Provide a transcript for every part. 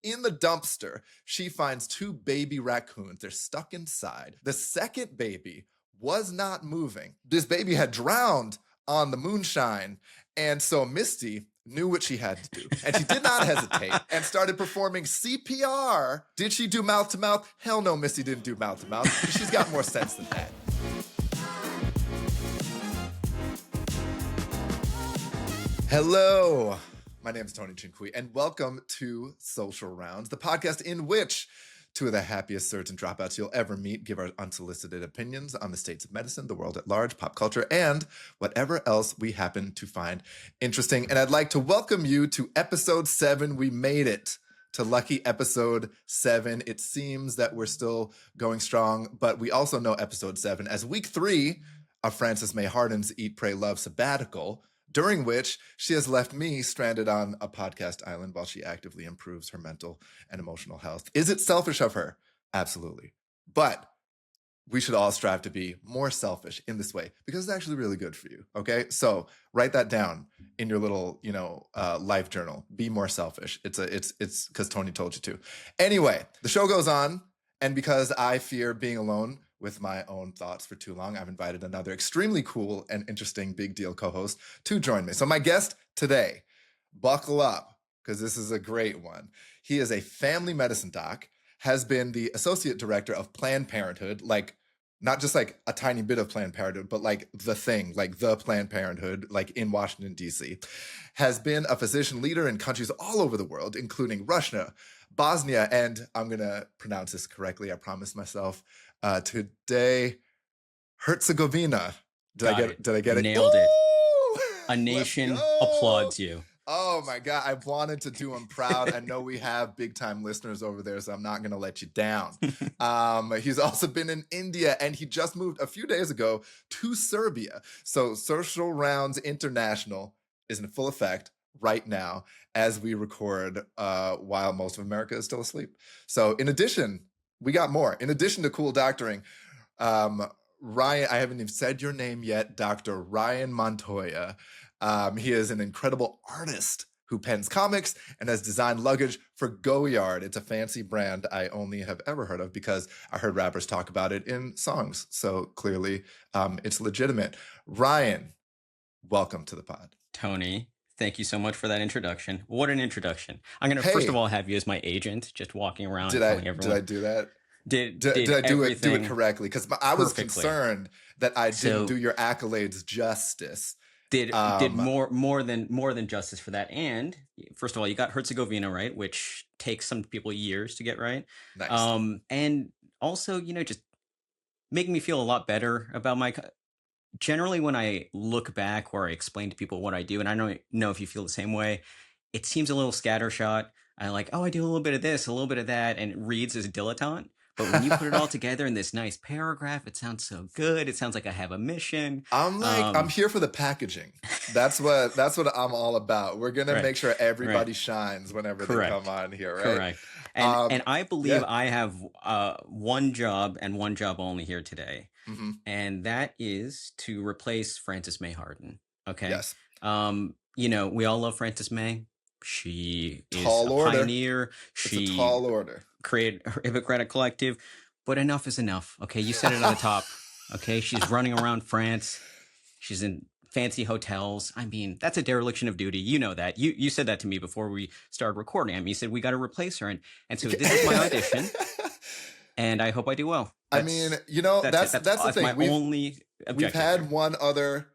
In the dumpster, she finds two baby raccoons. They're stuck inside. The second baby was not moving. This baby had drowned on the Moonshine. And so Misty knew what she had to do. And she did not hesitate and started performing CPR. Did she do mouth to mouth? Hell no, Misty didn't do mouth to mouth. She's got more sense than that. Hello. My name is Tony Chinqui, and welcome to Social Rounds, the podcast in which two of the happiest surgeon dropouts you'll ever meet give our unsolicited opinions on the states of medicine, the world at large, pop culture, and whatever else we happen to find interesting. And I'd like to welcome you to episode 7. We made it to lucky episode 7. It seems that we're still going strong, but we also know episode 7 as week 3 of Frances May Harden's Eat, Pray, Love sabbatical, during which she has left me stranded on a podcast island while she actively improves her mental and emotional health. Is it selfish of her? Absolutely. But we should all strive to be more selfish in this way because it's actually really good for you, okay? So write that down in your little, life journal. Be more selfish. It's because Tony told you to. Anyway, the show goes on, and because I fear being alone with my own thoughts for too long, I've invited another extremely cool and interesting big deal co-host to join me. So my guest today, buckle up, because this is a great one. He is a family medicine doc, has been the associate director of Planned Parenthood, like not just like a tiny bit of Planned Parenthood, but like the thing, like the Planned Parenthood, like in Washington, D.C., has been a physician leader in countries all over the world, including Russia, Bosnia, and I'm going to pronounce this correctly, I promise myself, today, Herzegovina. Did I get it? Nailed it. A nation applauds you. Oh my God, I wanted to do him proud. I know we have big time listeners over there, so I'm not going to let you down. He's also been in India, and he just moved a few days ago to Serbia. So Social Rounds International is in full effect right now as we record while most of America is still asleep. So in addition, we got more. In addition to cool doctoring, Ryan, I haven't even said your name yet, Dr. Ryan Montoya. He is an incredible artist who pens comics and has designed luggage for Goyard. It's a fancy brand I only have ever heard of because I heard rappers talk about it in songs. So clearly it's legitimate. Ryan, welcome to the pod. Tony, thank you so much for that introduction. What an introduction. I'm going to first of all have you as my agent, just walking around telling everyone. Did I do that? Did I do it correctly? Because I was concerned that I didn't do your accolades justice. Did more than justice for that. And first of all, you got Herzegovina right, which takes some people years to get right. Nice. And also, just making me feel a lot better about my. Generally, when I look back or I explain to people what I do, and I don't know if you feel the same way, it seems a little scattershot. I like, I do a little bit of this, a little bit of that, and it reads as dilettante. But when you put it all together in this nice paragraph, it sounds so good. It sounds like I have a mission. I'm here for the packaging. That's what I'm all about. We're gonna make sure everybody shines whenever they come on here, right? Correct. And I believe I have one job and one job only here today, and that is to replace Frances May Harden. Okay. Yes. We all love Frances May. She is a pioneer. It's a tall order. Created Hippocratic collective, but enough is enough. Okay, you said it on the top. Okay, she's running around France. She's in fancy hotels. I mean, that's a dereliction of duty. You know that. You said that to me before we started recording. I mean, you said we got to replace her, and so this is my audition, and I hope I do well. That's the thing. We've had one other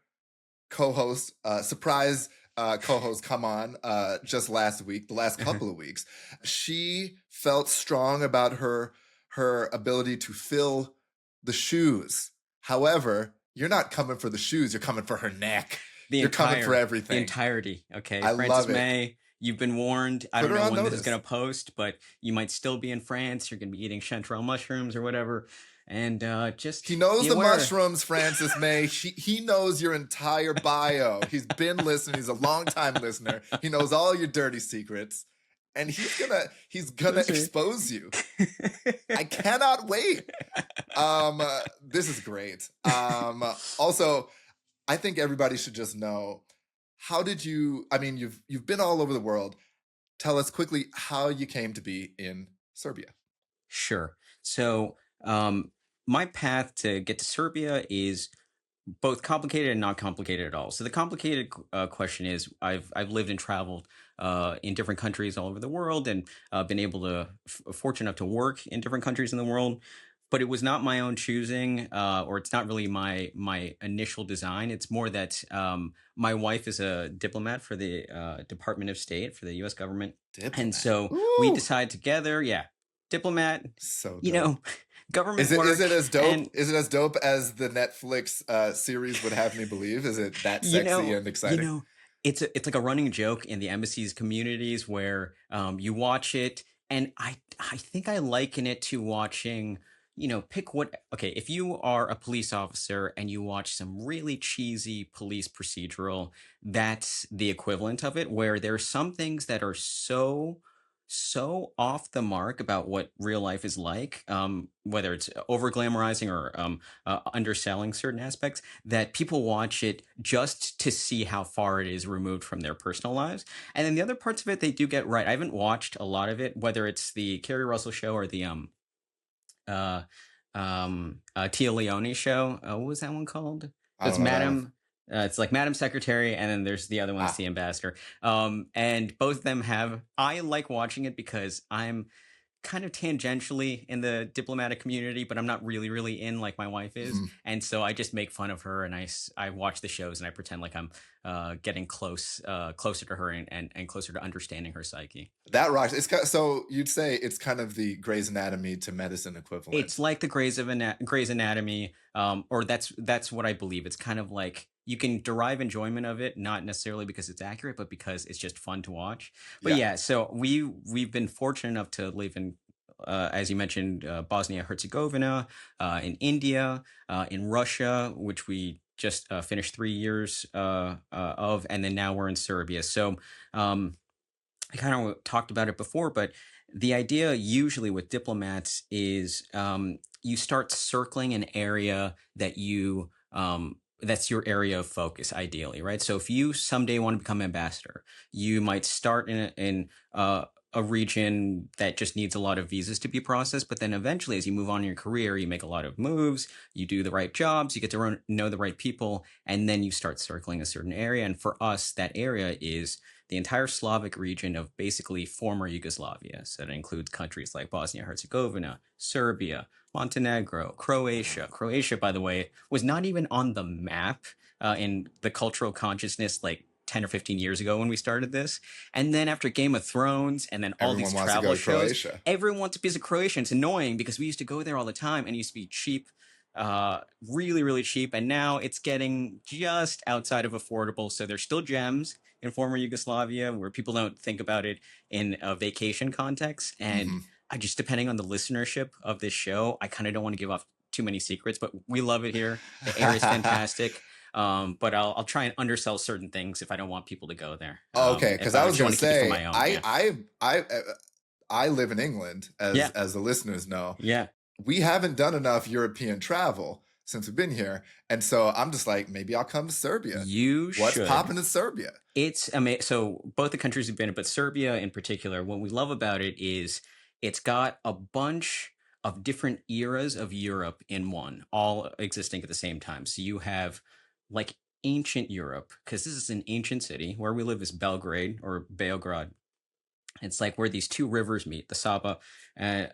co-host, surprise co-host come on just last week, the last couple of weeks. She felt strong about her ability to fill the shoes. However, you're not coming for the shoes, you're coming for her neck. You're coming for everything. The entirety, okay? Frances love it. May, you've been warned. I don't know when notice. This is going to post, but you might still be in France. You're going to be eating chanterelle mushrooms or whatever. And he knows the mushrooms, Frances May. He knows your entire bio. He's been listening. He's a longtime listener. He knows all your dirty secrets, and he's gonna expose you. I cannot wait. This is great. Also, I think everybody should just know, how did you? I mean, you've been all over the world. tell us quickly how you came to be in Serbia. Sure. So, my path to get to Serbia is both complicated and not complicated at all. So the complicated question is, I've lived and traveled in different countries all over the world, and been able to fortunate enough to work in different countries in the world. But it was not my own choosing, or it's not really my initial design. It's more that my wife is a diplomat for the Department of State for the U.S. government, and Diplomat. so we Ooh, decided together, yeah, diplomat, so you dope. know, government Is work, it as dope? and Is it as dope as the Netflix series would have me believe? Is it that you sexy know, and you exciting? know, it's like a running joke in the embassies communities where you watch it, and I think I liken it to watching. Pick what. Okay, if you are a police officer and you watch some really cheesy police procedural, that's the equivalent of it. Where there's some things that are so off the mark about what real life is like, whether it's over glamorizing or underselling certain aspects, that people watch it just to see how far it is removed from their personal lives. And then the other parts of it they do get right. I haven't watched a lot of it, whether it's the Kerry Russell show or the uh Tia Leone show. What was that one called? I It's don't know that one. Madam. It's like Madam Secretary, and then there's the other one, it's Ah, the Ambassador. And both of them have. I like watching it because I'm kind of tangentially in the diplomatic community, but I'm not really in like my wife is. mhm. And so I just make fun of her, and I watch the shows and I pretend like I'm getting closer to her, and closer to understanding her psyche. That rocks. So you'd say it's kind of the Grey's Anatomy to medicine It's equivalent. like the Grey's Anatomy, or that's what I believe. It's kind of like you can derive enjoyment of it, not necessarily because it's accurate, but because it's just fun to watch. But Yeah. yeah, so we've been fortunate enough to live in, as you mentioned, Bosnia Herzegovina, in India, in Russia, which we just finished 3 years of, and then now we're in Serbia. So I kind of talked about it before, but the idea usually with diplomats is, you start circling an area that that's your area of focus, ideally, right? So if you someday want to become ambassador, you might start in a region that just needs a lot of visas to be processed, but then eventually, as you move on in your career, you make a lot of moves, you do the right jobs, you get to know the right people, and then you start circling a certain area. And for us, that area is the entire Slavic region of basically former Yugoslavia. So that includes countries like Bosnia Herzegovina, Serbia, Montenegro, Croatia. Croatia, by the way, was not even on the map in the cultural consciousness like 10 or 15 years ago when we started this. And then after Game of Thrones and then all Everyone these wants to go travel to shows, Croatia. everyone wants a piece of Croatia. It's annoying because we used to go there all the time and it used to be cheap, really cheap, and now it's getting just outside of affordable. So there's still gems in former Yugoslavia where people don't think about it in a vacation context. And Hmm. I just, depending on the listenership of this show, I kind of don't want to give off too many secrets, but we love it here. The air is fantastic. But I'll try and undersell certain things if I don't want people to go there. Okay, If because I I was just gonna want to keep it for say my own. Yeah. I live in England, Yeah. as the listeners know. Yeah. We haven't done enough European travel since we've been here, and so I'm just like, maybe I'll come to Serbia. You What's should. popping in Serbia? It's amazing. So both the countries we've been in, but Serbia in particular, what we love about it is it's got a bunch of different eras of Europe in one, all existing at the same time. So you have like ancient Europe, because this is an ancient city. Where we live is Belgrade or Beograd. It's like where these two rivers meet, the Sava and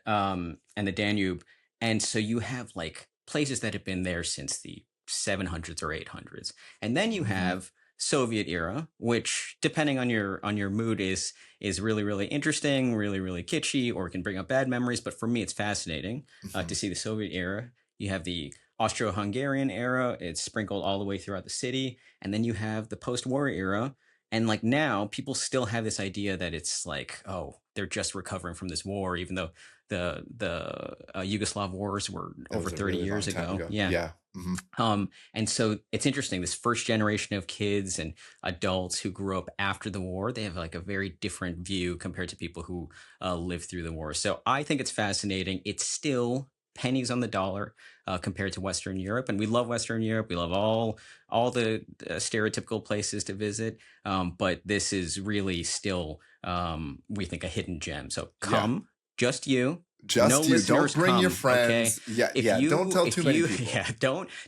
the Danube. And so you have like places that have been there since the 700s or 800s. And then you Hmm. have Soviet era, which depending on your mood is really interesting, really kitschy, or can bring up bad memories. But for me, it's fascinating Hmm. to see the Soviet era. You have the Austro-Hungarian era. It's sprinkled all the way throughout the city. And then you have the post-war era, and like now, people still have this idea that it's like, oh, they're just recovering from this war, even though the Yugoslav wars were It over was a 30 really years long time ago. ago. Yeah. Yeah. Hmm. And so it's interesting. This first generation of kids and adults who grew up after the war, they have like a very different view compared to people who lived through the war. So I think it's fascinating. It's still pennies on the dollar compared to Western Europe, and we love Western Europe. We love all the stereotypical places to visit, but this is really still we think a hidden gem. So Yeah. come, just you. No Just you. Don't listeners, bring your come. Okay. friends. Yeah, yeah. Don't tell too many people. Yeah,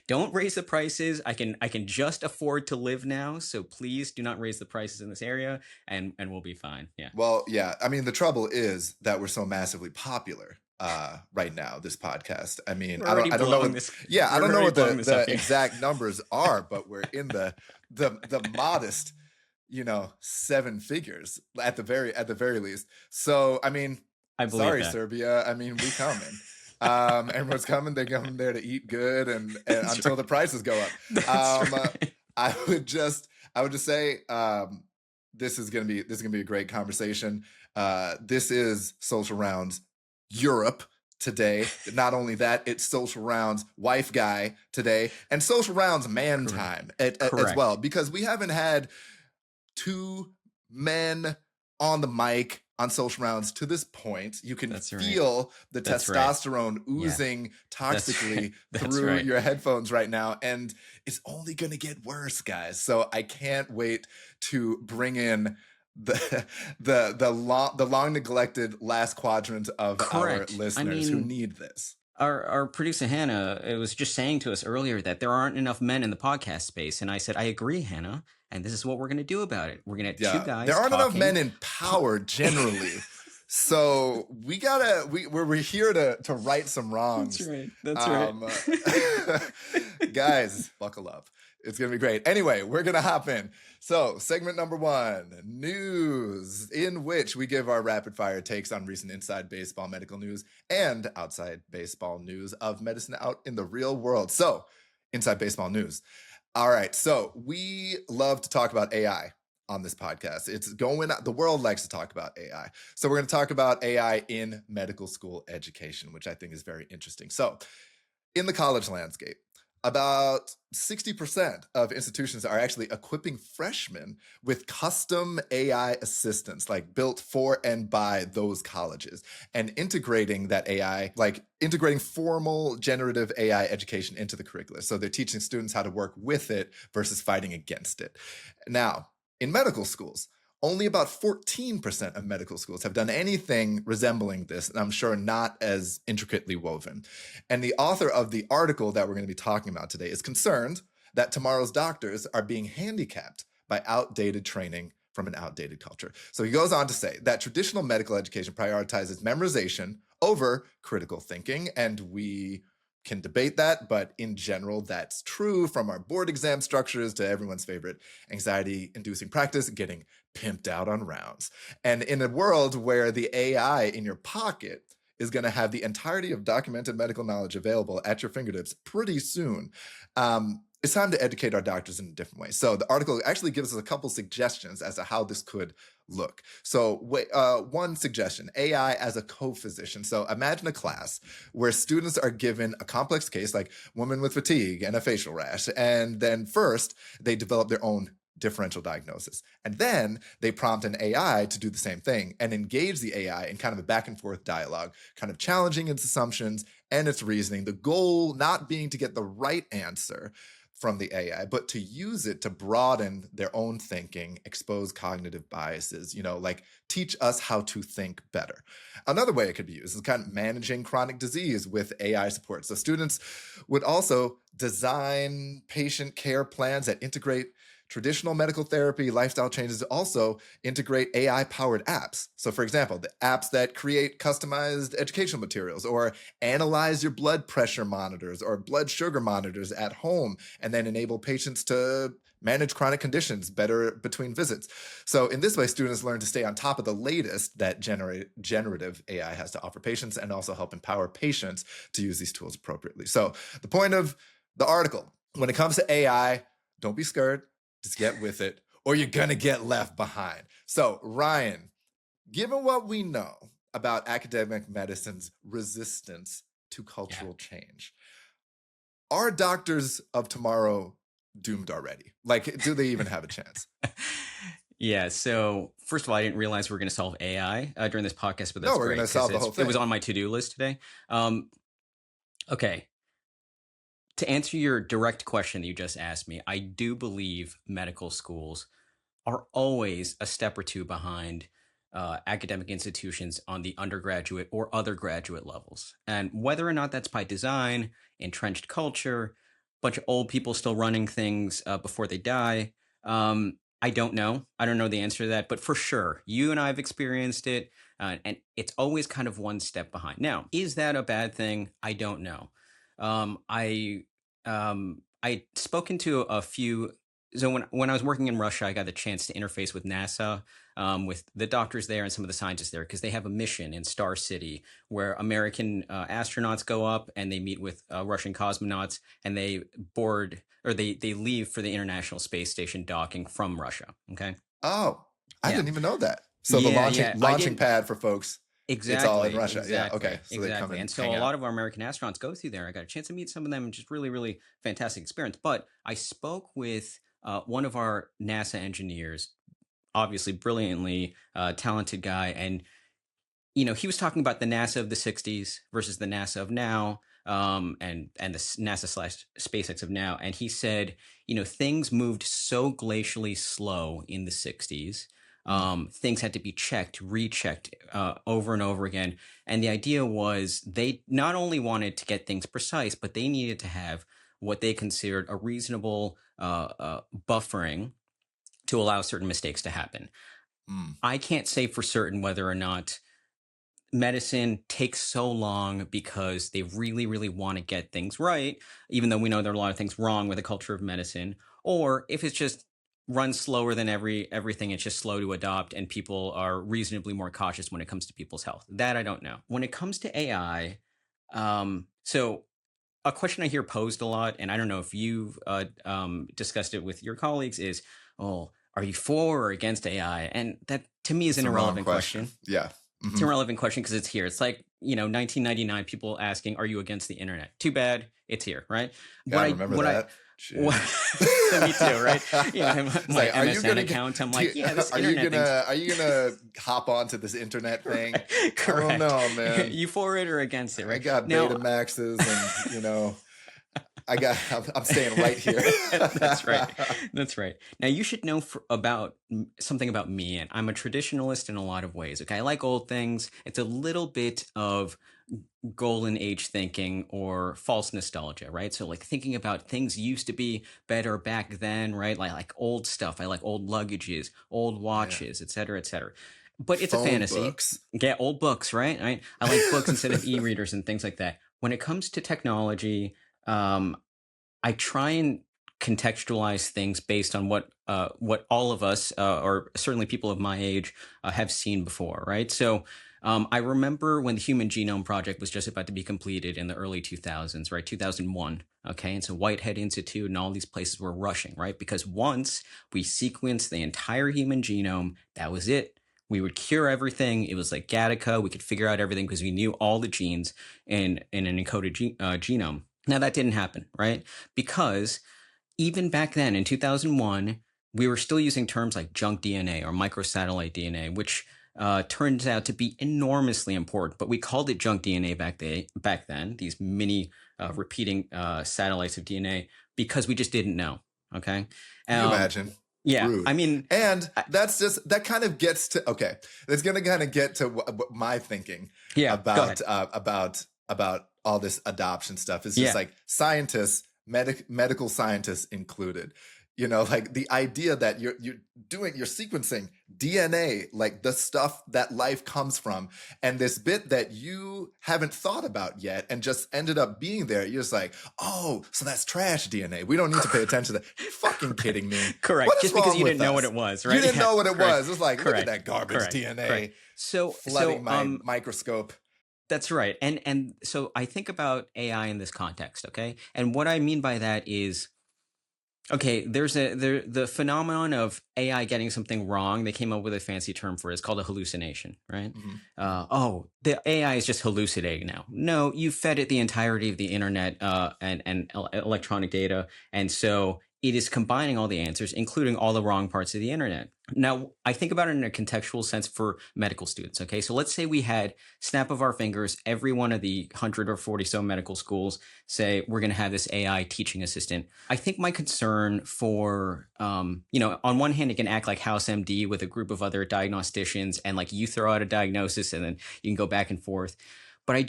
don't raise the prices. I can just afford to live now. So please do not raise the prices in this area, and we'll be fine. Yeah. Well, yeah. I mean, the trouble is that we're so massively popular right now, this podcast. I mean, We're already I don't know blowing what this. I We're don't know already what blowing this up the here. exact numbers are, but we're in the modest, 7 figures at the very least. So, I mean, I believe sorry, that. Serbia. I mean, we coming. Everyone's coming. They come there to eat good and That's until the right. prices go up. That's right. I would just say this is gonna be a great conversation. This is Social Rounds Europe today. Not only that, it's Social Rounds Wife Guy today, and Social Rounds Man Correct. Time as Correct. well, because we haven't had 2 men on the mic on Social Rounds to this point. You can That's right. feel the That's right. testosterone oozing toxically That's through right. your headphones right now, and it's only going to get worse, guys. So I can't wait to bring in the long neglected last quadrant of our Correct. I listeners who mean, need this. our producer Hannah was just saying to us earlier that there aren't enough men in the podcast space, and I said I agree, Hannah, and this is what we're going to do about it. We're going to have two Yeah, guys there aren't enough talking. men in power generally. So we're here to right some wrongs. That's right. That's right. Guys, buckle up. It's gonna be great. Anyway, we're gonna hop in. So, segment number 1, news, in which we give our rapid fire takes on recent inside baseball medical news and outside baseball news of medicine out in the real world. So, inside baseball news. All right, so we love to talk about AI on this podcast. The world likes to talk about AI. So we're going to talk about AI in medical school education, which I think is very interesting. So in the college landscape, about 60% of institutions are actually equipping freshmen with custom AI assistants, like built for and by those colleges, and integrating that AI, like integrating formal generative AI education into the curricula. So they're teaching students how to work with it versus fighting against it. Now, in medical schools, only about 14% of medical schools have done anything resembling this, and I'm sure not as intricately woven. And the author of the article that we're going to be talking about today is concerned that tomorrow's doctors are being handicapped by outdated training from an outdated culture. So he goes on to say that traditional medical education prioritizes memorization over critical thinking, and we can debate that, but in general, that's true, from our board exam structures to everyone's favorite anxiety-inducing practice, getting pimped out on rounds. And in a world where the AI in your pocket is going to have the entirety of documented medical knowledge available at your fingertips pretty soon, it's time to educate our doctors in a different way. So the article actually gives us a couple suggestions as to how this could look. So one suggestion, AI as a co-physician. So imagine a class where students are given a complex case like woman with fatigue and a facial rash. And then first they develop their own differential diagnosis. And then they prompt an AI to do the same thing and engage the AI in kind of a back and forth dialogue, kind of challenging its assumptions and its reasoning. The goal not being to get the right answer from the AI, but to use it to broaden their own thinking, expose cognitive biases, like teach us how to think better. Another way it could be used is kind of managing chronic disease with AI support. So students would also design patient care plans that integrate traditional medical therapy, lifestyle changes, also integrate AI-powered apps. So for example, the apps that create customized educational materials or analyze your blood pressure monitors or blood sugar monitors at home, and then enable patients to manage chronic conditions better between visits. So in this way, students learn to stay on top of the latest that generative AI has to offer patients, and also help empower patients to use these tools appropriately. So the point of the article, when it comes to AI, don't be scared. Just get with it, or you're going to get left behind. So, Ryan, given what we know about academic medicine's resistance to cultural change, are doctors of tomorrow doomed already? Like, do they even have a chance? Yeah. So first of all, I didn't realize we were going to solve AI during this podcast, but that's No, we're great going to solve the whole thing. it was on my to-do list today. Okay. To answer your direct question that you just asked me, I do believe medical schools are always a step or two behind academic institutions on the undergraduate or other graduate levels. And whether or not that's by design, entrenched culture, bunch of old people still running things before they die, I don't know. I don't know the answer to that, but for sure, you and I have experienced it, and it's always kind of one step behind. Now, is that a bad thing? I don't know. I spoken to a few. So when I was working in Russia, I got the chance to interface with NASA, with the doctors there and some of the scientists there, because they have a mission in Star City where American astronauts go up and they meet with Russian cosmonauts, and they board or they leave for the International Space Station docking from Russia. Okay. Oh, I Yeah. didn't even know that. So the Yeah. Yeah. I launching didn't. pad for folks, it's all in Exactly, Russia. Yeah. exactly, Okay. So they come exactly. and And so hang a lot out. of our American astronauts go through there. I got a chance to meet some of them, just really, really fantastic experience. But I spoke with one of our NASA engineers, obviously brilliantly talented guy, and he was talking about the NASA of the '60s versus the NASA of now, and the NASA slash SpaceX of now. And he said, things moved so glacially slow in the '60s. Mm. Things had to be checked, rechecked over and over again. And the idea was they not only wanted to get things precise, but they needed to have what they considered a reasonable buffering to allow certain mistakes to happen. Mm. I can't say for certain whether or not medicine takes so long because they really, really want to get things right, even though we know there are a lot of things wrong with the culture of medicine, or if it's just runs slower than everything, it's just slow to adopt, and people are reasonably more cautious when it comes to people's health. That I don't know. When it comes to AI, so a question I hear posed a lot, and I don't know if you've discussed it with your colleagues, is, "Oh, are you for or against AI?" And that to me is It's an a wrong irrelevant question. question. Yeah. It's an irrelevant question because it's here. It's like 1999, people asking, "Are you against the internet?" Too bad, it's here, right? Gotta remember that. What, me too, right? It's My like, are you MSN gonna account. I'm like, yeah, this are you internet thing's gonna hop onto this internet thing? I don't correct. know, man. You for it or against it, I right? got Now, Betamaxes, and I'm staying right here. that's right. That's right. Now you should know about something about me, and I'm a traditionalist in a lot of ways. Okay, I like old things. It's a little bit of golden age thinking or false nostalgia, right? So like thinking about things used to be better back then, right? Like old stuff. I like old luggages, old Yeah. watches, et cetera, et cetera. But it's a Phone fantasy. books. Get old books, right? I like books instead of e-readers and things like that. When it comes to technology, um, I try and contextualize things based on what all of us, or certainly people of my age, have seen before, right? So I remember when the Human Genome Project was just about to be completed in the early 2000s, right? 2001. Okay, and so Whitehead Institute and all these places were rushing, right? Because once we sequenced the entire human genome, that was it. We would cure everything. It was like Gattaca. We could figure out everything because we knew all the genes in an encoded genome. Now that didn't happen, right? Because even back then in 2001, we were still using terms like junk DNA or microsatellite DNA, which turns out to be enormously important. But we called it junk DNA back then, these mini repeating satellites of DNA, because we just didn't know. Okay. Can you imagine? Yeah. Rude. I mean, and that kind of gets to, okay, it's going to kind of get to my thinking yeah, about all this adoption stuff. It's just like scientists, medical scientists included, like the idea that you're sequencing DNA, like the stuff that life comes from, and this bit that you haven't thought about yet and just ended up being there. You're just like, oh, so that's trash DNA. We don't need to pay attention to that. You're fucking kidding me. Correct. Just because you didn't know what it was, right? You didn't know what it was. It's like, look at that garbage DNA Correct. So flooding my microscope. That's right. And so I think about AI in this context, okay? And what I mean by that is, okay, there's the phenomenon of AI getting something wrong. They came up with a fancy term for it. It's called a hallucination, right? Mm-hmm. The AI is just hallucinating now. No, you fed it the entirety of the internet and electronic data, and so it is combining all the answers, including all the wrong parts of the internet. Now, I think about it in a contextual sense for medical students. Okay. So let's say we had, snap of our fingers, every one of the 140 so medical schools say, we're going to have this AI teaching assistant. I think my concern for, on one hand, it can act like House MD with a group of other diagnosticians, and like you throw out a diagnosis and then you can go back and forth. But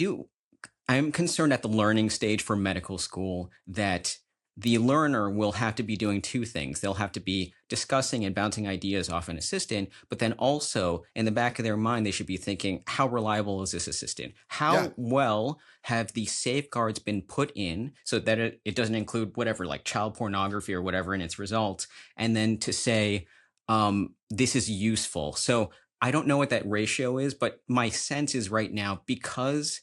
I'm concerned at the learning stage for medical school that the learner will have to be doing two things. They'll have to be discussing and bouncing ideas off an assistant, but then also in the back of their mind, they should be thinking, how reliable is this assistant? How well have the safeguards been put in so that it doesn't include whatever, like child pornography or whatever in its results? And then to say, this is useful. So I don't know what that ratio is, but my sense is right now,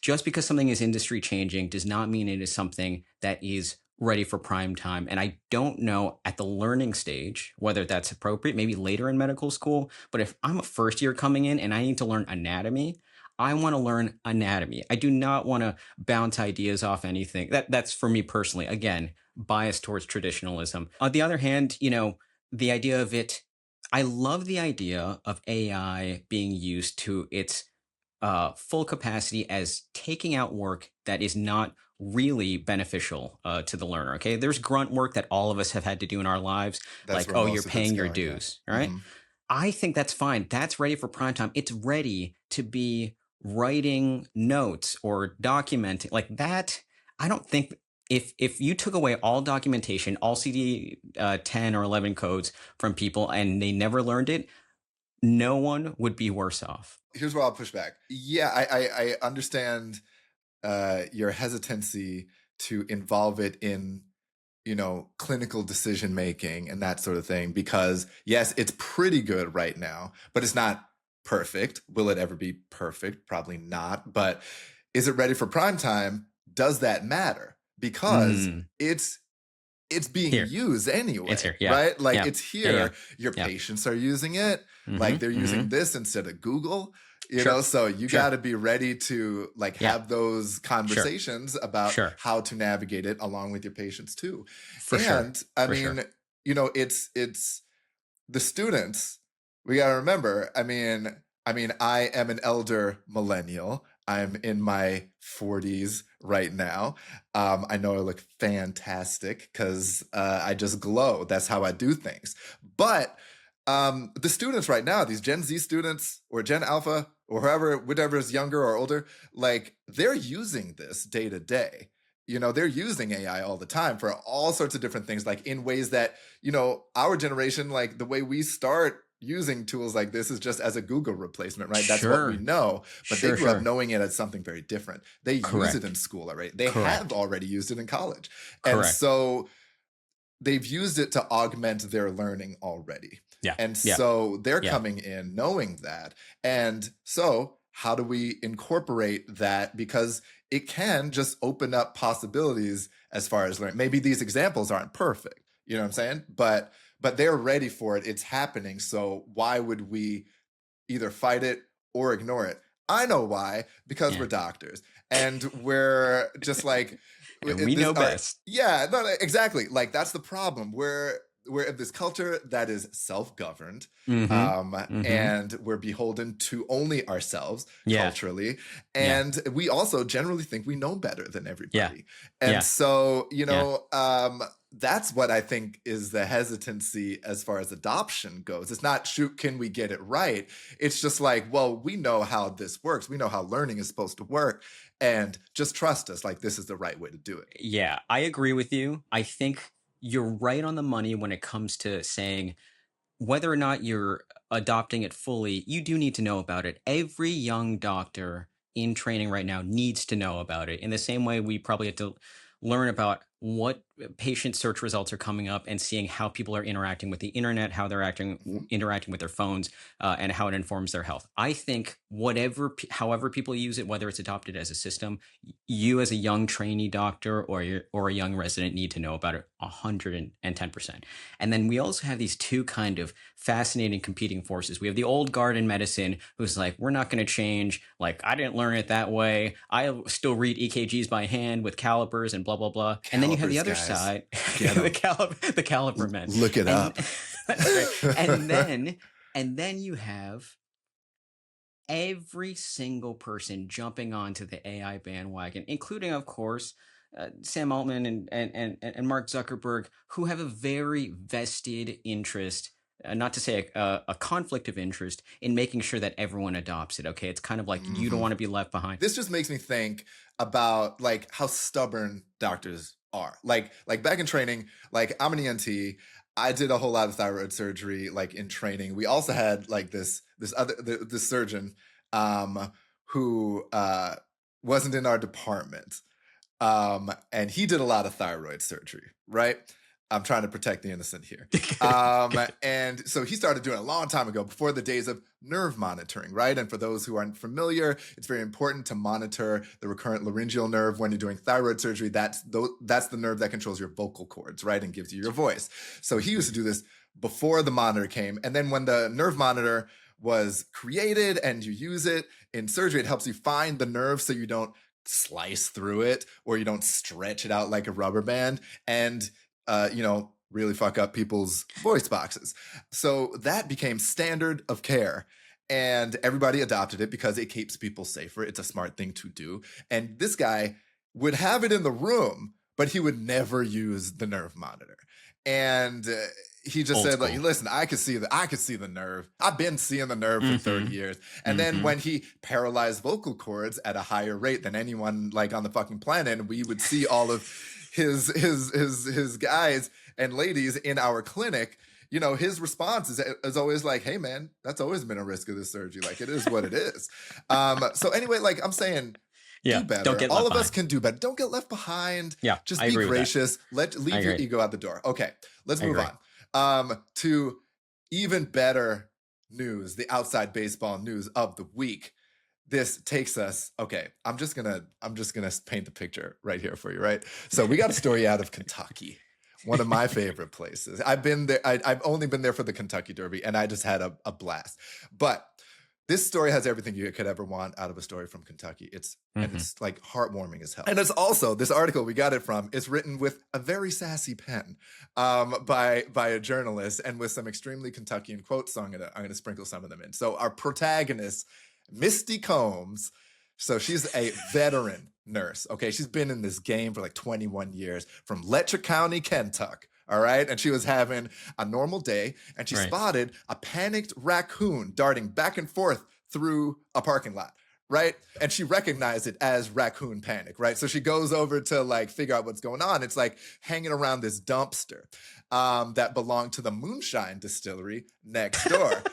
just because something is industry changing does not mean it is something that is ready for prime time. And I don't know at the learning stage whether that's appropriate, maybe later in medical school. But if I'm a first year coming in and I need to learn anatomy, I want to learn anatomy. I do not want to bounce ideas off anything. That's for me personally, again, biased towards traditionalism. On the other hand, the idea of it, I love the idea of AI being used to its full capacity as taking out work that is not really beneficial to the learner. Okay, there's grunt work that all of us have had to do in our lives, That's like, where oh, most you're of it's paying your going, yeah. dues, right? Mhm. I think that's fine. That's ready for prime time. It's ready to be writing notes or documenting like that. I don't think if you took away all documentation, all CD 10 or 11 codes from people and they never learned it, no one would be worse off. Here's where I'll push back. Yeah, I understand your hesitancy to involve it in, clinical decision making and that sort of thing, because yes, it's pretty good right now, but it's not perfect. Will it ever be perfect? Probably not. But is it ready for prime time? Does that matter? Because it's being Here. used anyway, It's here, yeah. right? Like Yeah. it's here. Yeah. Your Yeah. patients are using it. Like they're using this instead of Google, Sure. so you Sure. got to be ready to like Yeah. have those conversations about Sure. how to navigate it along with your patients too. For sure. And I For mean, sure. it's the students. We got to remember, I mean, I am an elder millennial. I'm in my 40s right now. I know I look fantastic because I just glow. That's how I do things. But the students right now, these Gen Z students or Gen Alpha or whatever is younger or older, like they're using this day to day. They're using AI all the time for all sorts of different things, like in ways that, our generation, like the way we start using tools like this is just as a Google replacement, right? That's what we know. But they grew up knowing it as something very different. They use it in school already. They have already used it in college. And so they've used it to augment their learning already. Yeah. And so they're coming in knowing that. And so how do we incorporate that? Because it can just open up possibilities as far as learning. Maybe these examples aren't perfect, you know what I'm saying? But they're ready for it. It's happening. So why would we either fight it or ignore it? I know why, because we're doctors and we're just like, and we know best. Yeah, no, exactly. Like that's the problem. We're in this culture that is self-governed, and we're beholden to only ourselves culturally. And we also generally think we know better than everybody. And so, that's what I think is the hesitancy as far as adoption goes. It's not, shoot, can we get it right? It's just like, well, we know how this works. We know how learning is supposed to work. And just trust us, like this is the right way to do it. Yeah, I agree with you. I think you're right on the money when it comes to saying whether or not you're adopting it fully, you do need to know about it. Every young doctor in training right now needs to know about it. In the same way, we probably have to learn about what patient search results are coming up and seeing how people are interacting with the internet, how they're interacting with their phones, and how it informs their health. I think however people use it, whether it's adopted as a system, you as a young trainee doctor or a young resident need to know about it 110%. And then we also have these two kind of fascinating competing forces. We have the old guard in medicine who's like, we're not going to change. Like, I didn't learn it that way. I still read EKGs by hand with calipers and blah, blah, blah. And then then you have the other guys. side, Get 'em. the caliper men. Look it up. That's right. And then you have every single person jumping onto the AI bandwagon, including, of course, Sam Altman and Mark Zuckerberg, who have a very vested interest, not to say a conflict of interest, in making sure that everyone adopts it. Okay, it's kind of like you don't want to be left behind. This just makes me think about like how stubborn doctors are. Like back in training, like I'm an ENT. I did a whole lot of thyroid surgery, like in training. We also had like this surgeon who wasn't in our department. And he did a lot of thyroid surgery, right? I'm trying to protect the innocent here. And so he started doing it a long time ago, before the days of nerve monitoring, right? And for those who aren't familiar, it's very important to monitor the recurrent laryngeal nerve when you're doing thyroid surgery. That's the nerve that controls your vocal cords, right? And gives you your voice. So he used to do this before the monitor came. And then when the nerve monitor was created and you use it in surgery, it helps you find the nerve so you don't slice through it or you don't stretch it out like a rubber band and really fuck up people's voice boxes. So that became standard of care, and everybody adopted it because it keeps people safer. It's a smart thing to do. And this guy would have it in the room, but he would never use the nerve monitor. And he just said, like, listen, I could see the nerve. I've been seeing the nerve for 30 years. And then when he paralyzed vocal cords at a higher rate than anyone like on the fucking planet, and we would see all of his guys and ladies in our clinic, his response is always like, hey man, that's always been a risk of this surgery. Like, it is what it is. So anyway, like I'm saying, do better. Don't get all left of us behind. can do better. Don't get left behind. Yeah, just I be agree with gracious. Leave your ego out the door. Okay, let's move on to even better news, the outside baseball news of the week. This takes us, okay, I'm just gonna paint the picture right here for you, right? So we got a story out of Kentucky, one of my favorite places. I've been there. I've only been there for the Kentucky Derby, and I just had a blast. But this story has everything you could ever want out of a story from Kentucky. And it's like heartwarming as hell. And it's also, this article we got it from is written with a very sassy pen by a journalist, and with some extremely Kentuckian quotes. So I'm gonna sprinkle some of them in. So our protagonist, Misty Combs, so she's a veteran nurse. Okay, she's been in this game for like 21 years from Letcher County, Kentucky. All right. And she was having a normal day, and she spotted a panicked raccoon darting back and forth through a parking lot. Right. And she recognized it as raccoon panic. Right. So she goes over to like figure out what's going on. It's like hanging around this dumpster that belonged to the Moonshine distillery next door.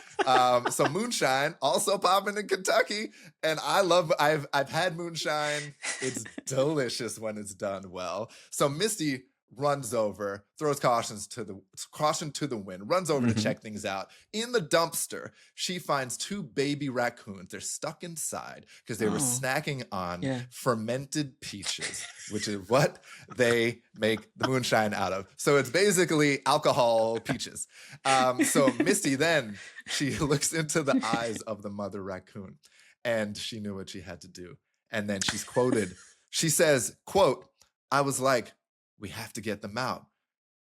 So Moonshine also popping in Kentucky. And I've had Moonshine. It's delicious when it's done well. So Misty runs over, throws caution to the wind, runs over to check things out. In the dumpster, she finds two baby raccoons. They're stuck inside because they were snacking on fermented peaches, which is what they make the moonshine out of. So it's basically alcohol peaches. So Misty then, she looks into the eyes of the mother raccoon, and she knew what she had to do. And then she's quoted. She says, quote, "I was like, we have to get them out.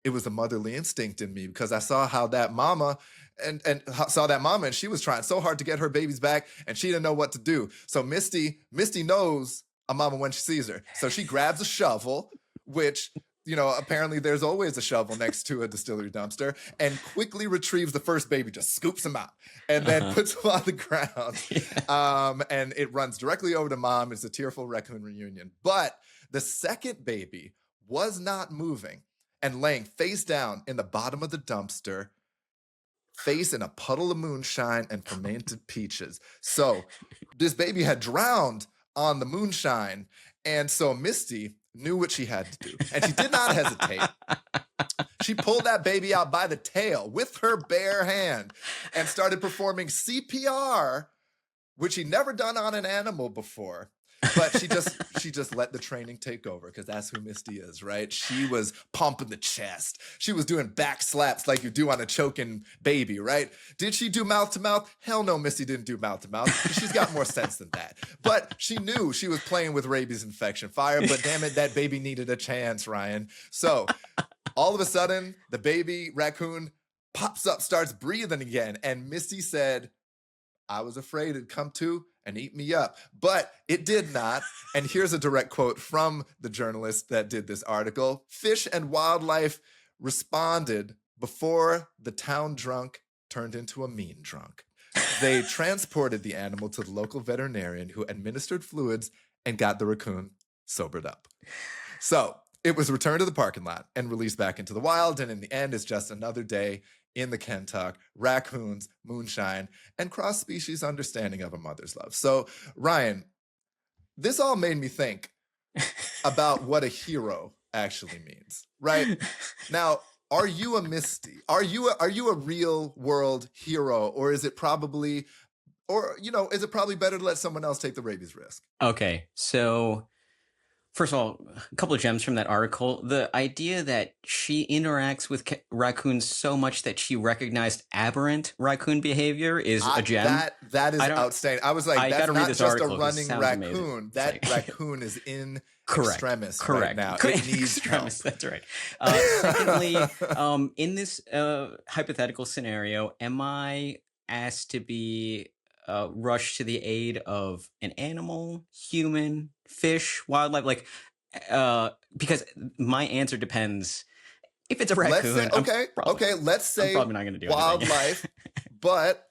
It was a motherly instinct in me because I saw how that mama and she was trying so hard to get her babies back, and she didn't know what to do. So Misty knows a mama when she sees her. So she grabs a shovel, which, apparently there's always a shovel next to a distillery dumpster, and quickly retrieves the first baby, just scoops him out, and then puts him on the ground. And it runs directly over to mom. It's a tearful raccoon reunion. But the second baby was not moving and laying face down in the bottom of the dumpster, face in a puddle of moonshine and fermented peaches. So this baby had drowned on the moonshine. And so Misty knew what she had to do, and she did not hesitate. She pulled that baby out by the tail with her bare hand and started performing CPR, which she'd never done on an animal before. But she just let the training take over because that's who Misty is, right? She was pumping the chest. She was doing back slaps like you do on a choking baby, right? Did she do mouth to mouth? Hell no, Misty didn't do mouth to mouth. She's got more sense than that. But she knew she was playing with rabies infection fire, but damn it, that baby needed a chance, Ryan. So all of a sudden, the baby raccoon pops up, starts breathing again. And Misty said, I was afraid it'd come to and eat me up, but it did not. And here's a direct quote from the journalist that did this article. Fish and Wildlife responded before the town drunk turned into a mean drunk. They transported the animal to the local veterinarian who administered fluids and got the raccoon sobered up. So it was returned to the parking lot and released back into the wild. And in the end, it's just another day in the Kentuck, raccoons, moonshine, and cross-species understanding of a mother's love. So, Ryan, this all made me think about what a hero actually means, right? Now, are you a Misty? Are you a real world hero, or is it probably better to let someone else take the rabies risk? Okay, so first of all, a couple of gems from that article. The idea that she interacts with raccoons so much that she recognized aberrant raccoon behavior is a gem. That is outstanding. I was like, that's not just a running raccoon. Amazing. That raccoon is in extremis right now. It needs help. That's right. Secondly, in this hypothetical scenario, am I asked to be rush to the aid of an animal, human, fish, wildlife? Like, because my answer depends. If it's a raccoon, let's say I'm probably not going to do wildlife, but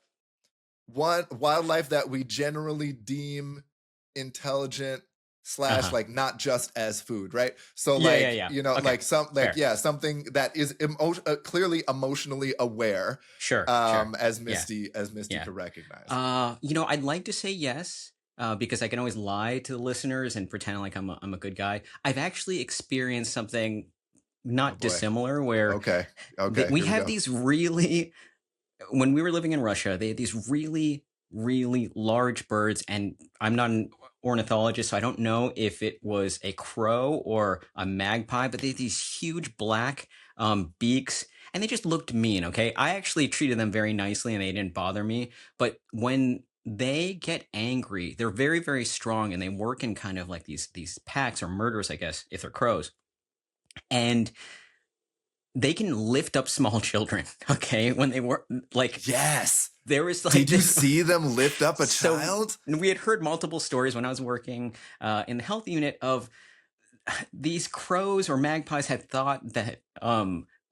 wildlife that we generally deem intelligent / like not just as food, right? So like something that is clearly emotionally aware. Sure. As Misty could recognize. I'd like to say yes. Because I can always lie to the listeners and pretend like I'm a good guy. I've actually experienced something not dissimilar where we have these really, when we were living in Russia, they had these really, really large birds, and I'm not an ornithologist, so I don't know if it was a crow or a magpie, but they had these huge black beaks, and they just looked mean, okay? I actually treated them very nicely and they didn't bother me, but when they get angry, they're very, very strong, and they work in kind of like these packs or murders, I guess, if they're crows. And they can lift up small children, okay? When they were like... Yes! There was like... Did you see them lift up a child? We had heard multiple stories when I was working in the health unit of these crows or magpies had thought that...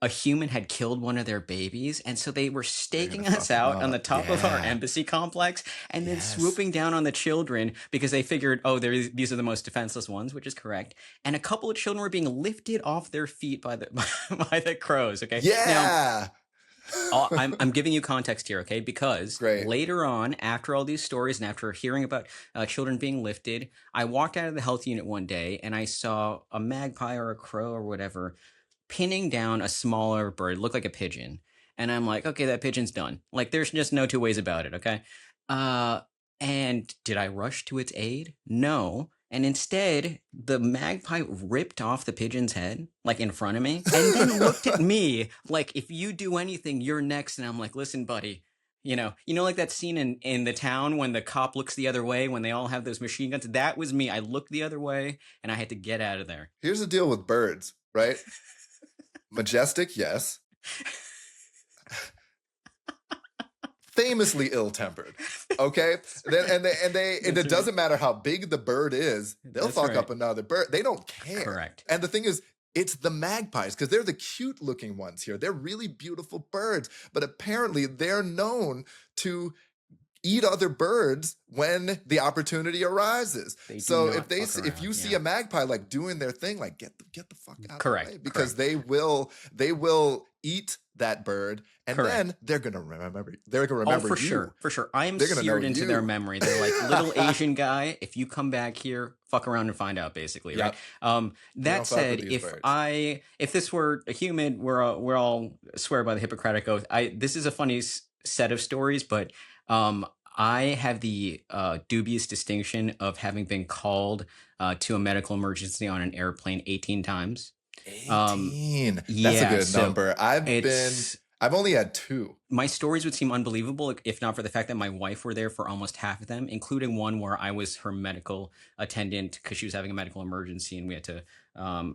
a human had killed one of their babies, and so they were staking us out on the top of our embassy complex and then swooping down on the children because they figured, these are the most defenseless ones, which is correct. And a couple of children were being lifted off their feet by the crows, okay? Yeah! Now, I'm giving you context here, okay? Because later on, after all these stories and after hearing about children being lifted, I walked out of the health unit one day and I saw a magpie or a crow or whatever pinning down a smaller bird, looked like a pigeon. And I'm like, okay, that pigeon's done. Like, there's just no two ways about it, okay? And did I rush to its aid? No. And instead, the magpie ripped off the pigeon's head, like in front of me, and then looked at me like, if you do anything, you're next. And I'm like, listen, buddy, you know, like that scene in The Town when the cop looks the other way, when they all have those machine guns? That was me. I looked the other way and I had to get out of there. Here's the deal with birds, right? Majestic, yes. Famously ill-tempered. Okay? It doesn't matter how big the bird is, they'll fuck up another bird. They don't care. Correct. And the thing is, it's the magpies, because they're the cute-looking ones here. They're really beautiful birds, but apparently they're known to eat other birds when the opportunity arises. So if you see a magpie like doing their thing, like get the fuck out of the way, because they will eat that bird, and then they're gonna remember. They're gonna remember you. For sure. I am seared into their memory. They're like, little Asian guy, if you come back here, fuck around and find out, basically, right? That said, if this were a human, we're all swear by the Hippocratic oath. This is a funny set of stories, but I have the dubious distinction of having been called to a medical emergency on an airplane 18 times. Um, 18. That's a yeah, good so number. it's I've only had two. my stories would seem unbelievable if not for the fact that my wife were there for almost half of them, including one where I was her medical attendant because she was having a medical emergency and we had to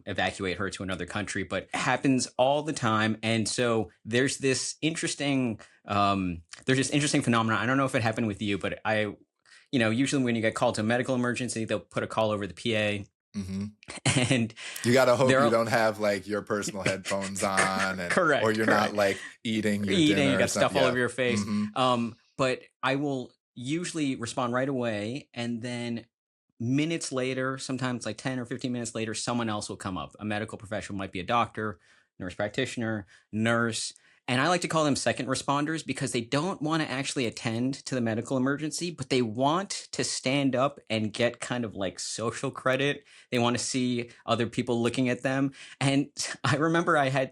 evacuate her to another country. But it happens all the time, and so there's this interesting phenomenon. I don't know if it happened with you, but usually when you get called to a medical emergency, they'll put a call over the PA, Hmm. and You gotta hope they're you don't have like your personal headphones on, and or correct, you're not correct. like eating your Eating, you dinner or got stuff something. all Yeah. over your face. Hmm. But I will usually respond right away, and then minutes later, sometimes like 10 or 15 minutes later, someone else will come up. A medical professional, might be a doctor, nurse practitioner, nurse. And I like to call them second responders because they don't want to actually attend to the medical emergency, but they want to stand up and get kind of like social credit. They want to see other people looking at them. And I remember I had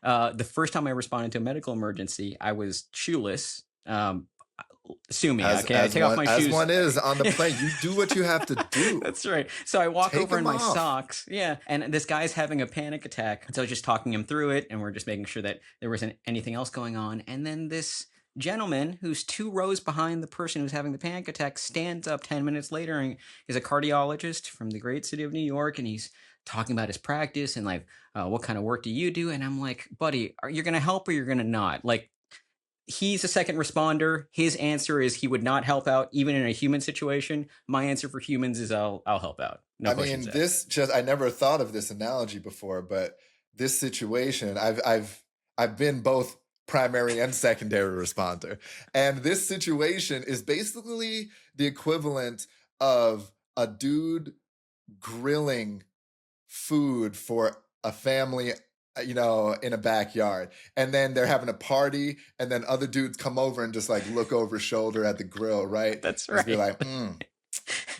the first time I responded to a medical emergency, I was shoeless. Sue me, okay? I take off my As shoes. one is on the plane, you do what you have to do. That's right. So I walk Take over in them my off. socks. Yeah. And this guy's having a panic attack. So I was just talking him through it. And we're just making sure that there wasn't anything else going on. And then this gentleman who's 2 rows behind the person who's having the panic attack stands up 10 minutes later and is a cardiologist from the great city of New York. And he's talking about his practice and like, what kind of work do you do? And I'm like, buddy, are you going to help or you're going to not? Like, he's a second responder. His answer is he would not help out even in a human situation. My answer for humans is I'll help out. No I questions mean, asked. I never thought of this analogy before, but this situation, I've been both primary and secondary responder. And this situation is basically the equivalent of a dude grilling food for a family, in a backyard, and then they're having a party, and then other dudes come over and just like look over his shoulder at the grill, right? That's Just be right. like,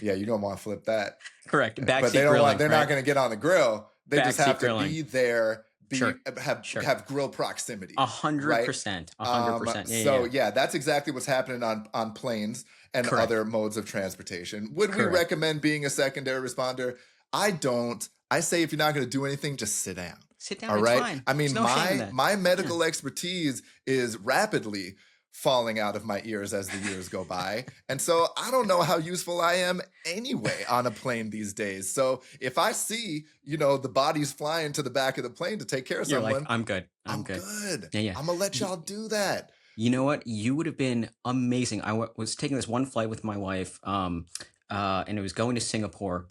yeah, you don't want to flip that. Correct. But Backseat they don't grilling. want. They're Right? not going to get on the grill. They just Backseat have to grilling. be there. Sure. Have Sure. grill proximity. 100%. 100%. So Yeah. yeah, that's exactly what's happening on planes and Correct. other modes of transportation. Would we Correct. recommend being a secondary responder? I don't. I say if you're not going to do anything, just sit down. Sit down. All It's right. fine. I mean, There's no shame in that. my medical expertise is rapidly falling out of my ears as the years go by. And so I don't know how useful I am anyway on a plane these days. So if I see, the bodies flying to the back of the plane to take care of You're someone, like, I'm good. I'm good. Yeah. I'm going to let y'all do that. You know what? You would have been amazing. I was taking this one flight with my wife, and it was going to Singapore.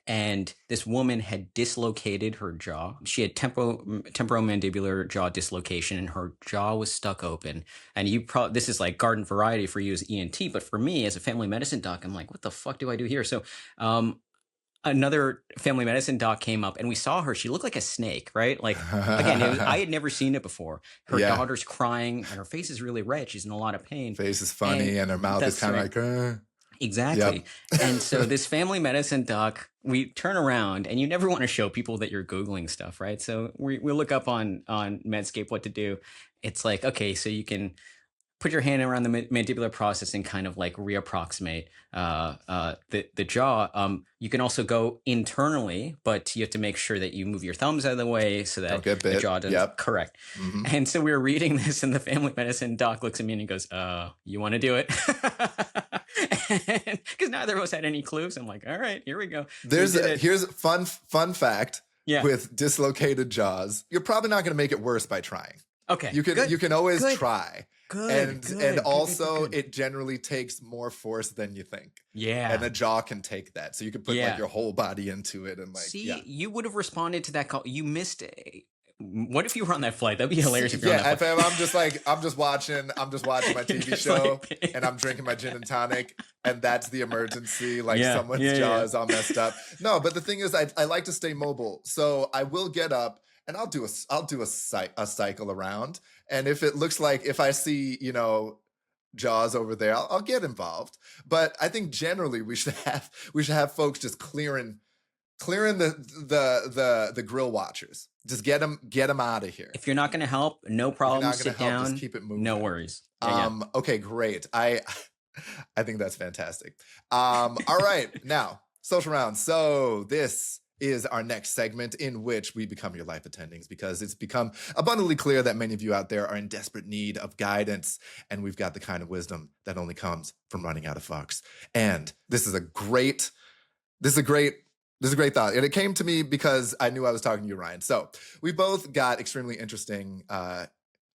And this woman had dislocated her jaw. She had temporomandibular jaw dislocation, and her jaw was stuck open. And this is like garden variety for you as ENT, but for me as a family medicine doc, I'm like, what the fuck do I do here? So, another family medicine doc came up, and we saw her. She looked like a snake, right? Like again, I had never seen it before. Her daughter's crying, and her face is really red. She's in a lot of pain. Face is funny, and her mouth is kind of like. Exactly. Yep. And so this family medicine doc, we turn around, and you never want to show people that you're Googling stuff, right? So we look up on Medscape what to do. It's like, okay, so you can put your hand around the mandibular process and kind of like reapproximate the jaw. You can also go internally, but you have to make sure that you move your thumbs out of the way so that the jaw doesn't. Yep. Correct. Mm-hmm. And so we were reading this, and the family medicine doc looks at me and he goes, you want to do it? Because neither of us had any clues. I'm like, all right, here we go. Here's a fun fact. Yeah. With dislocated jaws, you're probably not going to make it worse by trying. Okay. You can always try. Good. And also it generally takes more force than you think. Yeah. And a jaw can take that. So you can put like your whole body into it and like. See, you would have responded to that call. You missed what if you were on that flight? That'd be hilarious if you're on that flight. I'm just watching my TV show and I'm drinking my gin and tonic, and that's the emergency. Like someone's jaw is all messed up. No, but the thing is, I like to stay mobile, so I will get up and I'll do a cycle around. And if it looks like, if I see jaws over there, I'll get involved. But I think generally we should have folks just clearing the grill watchers. Just get them out of here. If you're not going to help, no problem. Sit down. Just keep it moving. No worries. Okay, great. I think that's fantastic. All right, now social rounds. So this is our next segment in which we become your life attendings because it's become abundantly clear that many of you out there are in desperate need of guidance, and we've got the kind of wisdom that only comes from running out of fucks. And this is a great thought. And it came to me because I knew I was talking to you, Ryan. So we both got extremely interesting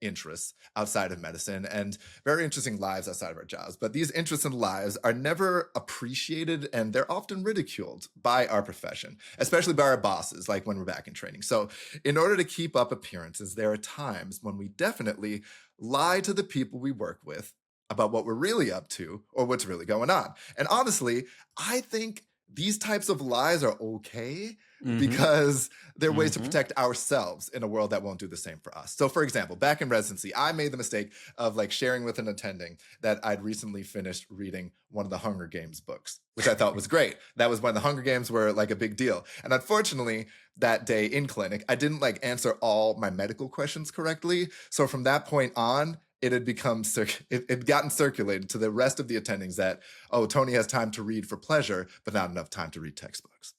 interests outside of medicine and very interesting lives outside of our jobs. But these interests and lives are never appreciated, and they're often ridiculed by our profession, especially by our bosses, like when we're back in training. So in order to keep up appearances, there are times when we definitely lie to the people we work with about what we're really up to or what's really going on. And honestly, I think these types of lies are okay because they're ways to protect ourselves in a world that won't do the same for us. So for example, back in residency, I made the mistake of like sharing with an attending that I'd recently finished reading one of the Hunger Games books, which I thought was great. That was when the Hunger Games were like a big deal. And unfortunately, that day in clinic, I didn't like answer all my medical questions correctly. So from that point on, it had become it had gotten circulated to the rest of the attendings that, oh, Tony has time to read for pleasure, but not enough time to read textbooks.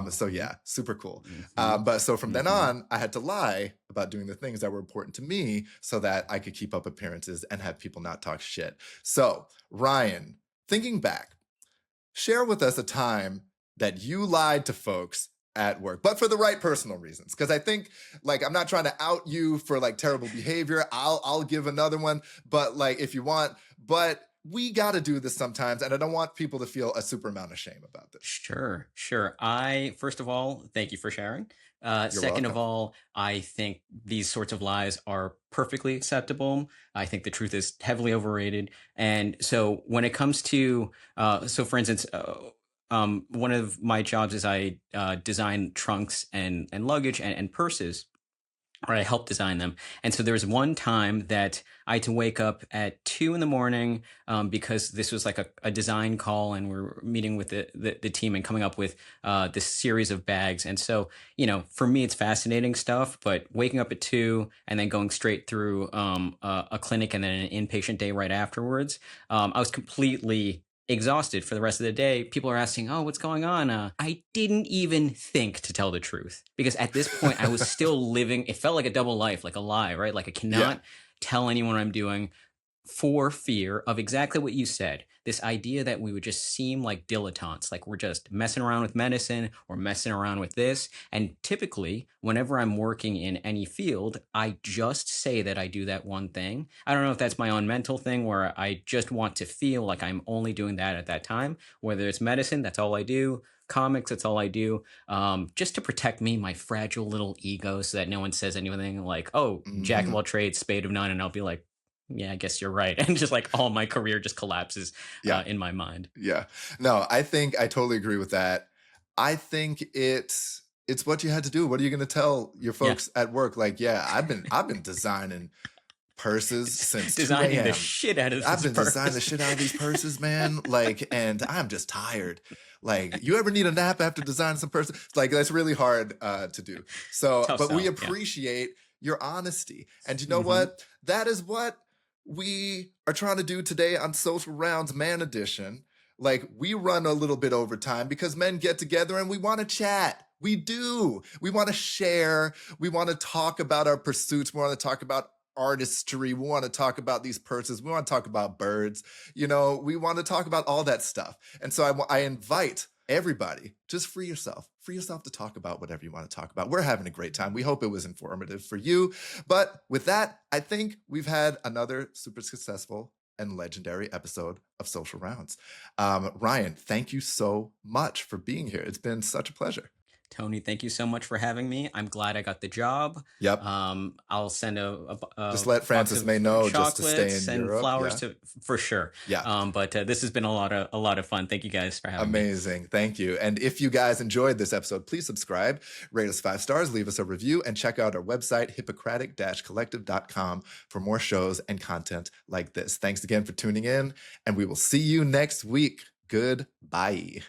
So yeah, super cool. But so from then on, I had to lie about doing the things that were important to me so that I could keep up appearances and have people not talk shit. So Ryan, thinking back, share with us a time that you lied to folks at work, but for the right personal reasons. Because I think, like, I'm not trying to out you for like terrible behavior. I'll give another one, but like if you want, but we got to do this sometimes, and I don't want people to feel a super amount of shame about this. Sure, sure. First of all, thank you for sharing. You're Second of welcome. all, I think these sorts of lies are perfectly acceptable. I think the truth is heavily overrated. And so when it comes to, so for instance, one of my jobs is I design trunks and luggage and purses, or I helped design them. And so there was one time that I had to wake up at 2 in the morning because this was like a design call, and we're meeting with the team and coming up with this series of bags. And so, for me, it's fascinating stuff, but waking up at 2 and then going straight through a clinic and then an inpatient day right afterwards, I was completely exhausted for the rest of the day. People are asking, "Oh, what's going on?" I didn't even think to tell the truth because at this point I was still living. It felt like a double life, like a lie, right? Like I cannot tell anyone what I'm doing for fear of exactly what you said. This idea that we would just seem like dilettantes, like we're just messing around with medicine or messing around with this. And typically, whenever I'm working in any field, I just say that I do that one thing. I don't know if that's my own mental thing where I just want to feel like I'm only doing that at that time. Whether it's medicine, that's all I do. Comics, that's all I do. Just to protect me, my fragile little ego, so that no one says anything like, "Oh, jack of all trades, spade of none," and I'll be like, yeah, I guess you're right. And just like all my career just collapses in my mind. Yeah. No, I think I totally agree with that. I think it's what you had to do. What are you going to tell your folks at work? Like, yeah, I've been designing purses since 2 Designing the a.m. shit out of this I've been purse. designing the shit out of these purses, man. Like, and I'm just tired. Like, you ever need a nap after designing some purses? Like, that's really hard to do. So, Tough but we sell, appreciate your honesty. And you know what? That is what we are trying to do today on Social Rounds Man Edition. Like, we run a little bit over time because men get together and we want to chat. We do. We want to share. We want to talk about our pursuits. We want to talk about artistry. We want to talk about these purses. We want to talk about birds. We want to talk about all that stuff. And so I invite everybody, just free yourself. Free yourself to talk about whatever you want to talk about. We're having a great time. We hope it was informative for you. But with that, I think we've had another super successful and legendary episode of Social Rounds. Ryan, thank you so much for being here. It's been such a pleasure. Tony, thank you so much for having me. I'm glad I got the job. Yep. I'll send a just let Francis May know just to stay in and Europe. Flowers for sure. Yeah. But this has been a lot of fun. Thank you guys for having me. Amazing. Thank you. And if you guys enjoyed this episode, please subscribe, rate us 5 stars, leave us a review, and check out our website, hippocratic-collective.com, for more shows and content like this. Thanks again for tuning in, and we will see you next week. Goodbye.